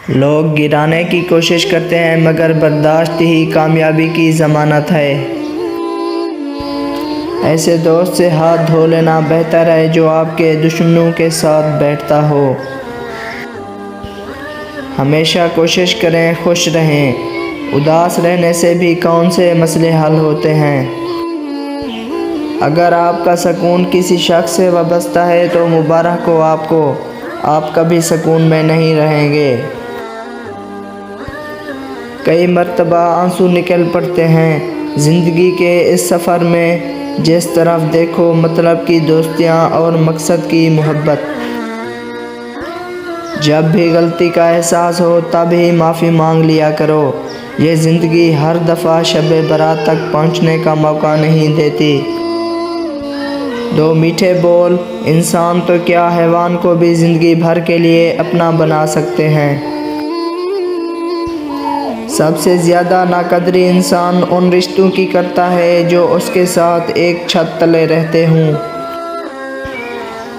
لوگ گرانے کی کوشش کرتے ہیں مگر برداشت ہی کامیابی کی ضمانت ہے۔ ایسے دوست سے ہاتھ دھو لینا بہتر ہے جو آپ کے دشمنوں کے ساتھ بیٹھتا ہو۔ ہمیشہ کوشش کریں خوش رہیں، اداس رہنے سے بھی کون سے مسئلے حل ہوتے ہیں۔ اگر آپ کا سکون کسی شخص سے وابستہ ہے تو مبارک ہو آپ کو، آپ کبھی سکون میں نہیں رہیں گے۔ کئی مرتبہ آنسو نکل پڑتے ہیں زندگی کے اس سفر میں، جس طرف دیکھو مطلب کی دوستیاں اور مقصد کی محبت۔ جب بھی غلطی کا احساس ہو تب ہی معافی مانگ لیا کرو، یہ زندگی ہر دفعہ شب برات تک پہنچنے کا موقع نہیں دیتی۔ دو میٹھے بول انسان تو کیا حیوان کو بھی زندگی بھر کے لیے اپنا بنا سکتے ہیں۔ سب سے زیادہ ناقدری انسان ان رشتوں کی کرتا ہے جو اس کے ساتھ ایک چھت تلے رہتے ہوں۔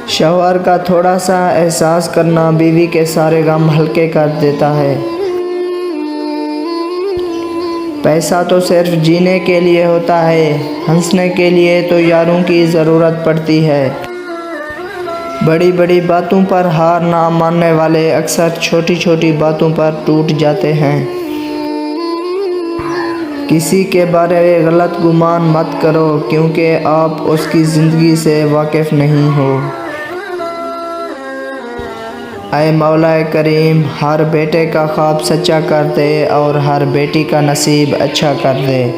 شوہر کا تھوڑا سا احساس کرنا بیوی کے سارے غم ہلکے کر دیتا ہے۔ پیسہ تو صرف جینے کے لیے ہوتا ہے، ہنسنے کے لیے تو یاروں کی ضرورت پڑتی ہے۔ بڑی بڑی باتوں پر ہار نہ ماننے والے اکثر چھوٹی چھوٹی باتوں پر ٹوٹ جاتے ہیں۔ کسی کے بارے میں غلط گمان مت کرو کیونکہ آپ اس کی زندگی سے واقف نہیں ہو۔ اے مولا کریم، ہر بیٹے کا خواب سچا کر دے اور ہر بیٹی کا نصیب اچھا کر دے۔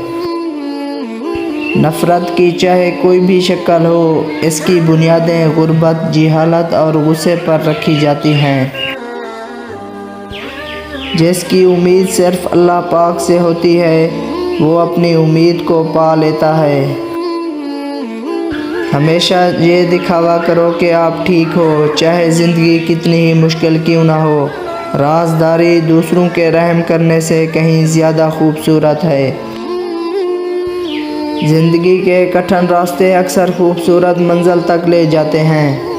نفرت کی چاہے کوئی بھی شکل ہو، اس کی بنیادیں غربت، جہالت اور غصے پر رکھی جاتی ہیں۔ جس کی امید صرف اللہ پاک سے ہوتی ہے وہ اپنی امید کو پا لیتا ہے۔ ہمیشہ یہ دکھاوا کرو کہ آپ ٹھیک ہو، چاہے زندگی کتنی ہی مشکل کیوں نہ ہو۔ رازداری دوسروں کے رحم کرنے سے کہیں زیادہ خوبصورت ہے۔ زندگی کے کٹھن راستے اکثر خوبصورت منزل تک لے جاتے ہیں۔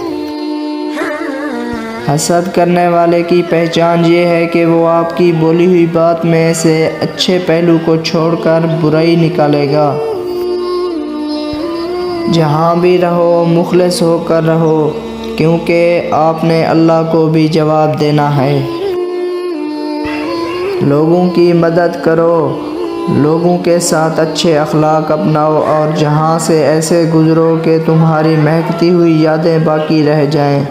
حسد کرنے والے کی پہچان یہ ہے کہ وہ آپ کی بولی ہوئی بات میں سے اچھے پہلو کو چھوڑ کر برائی نکالے گا۔ جہاں بھی رہو مخلص ہو کر رہو، کیونکہ آپ نے اللہ کو بھی جواب دینا ہے۔ لوگوں کی مدد کرو، لوگوں کے ساتھ اچھے اخلاق اپناؤ اور جہاں سے ایسے گزرو کہ تمہاری مہکتی ہوئی یادیں باقی رہ جائیں۔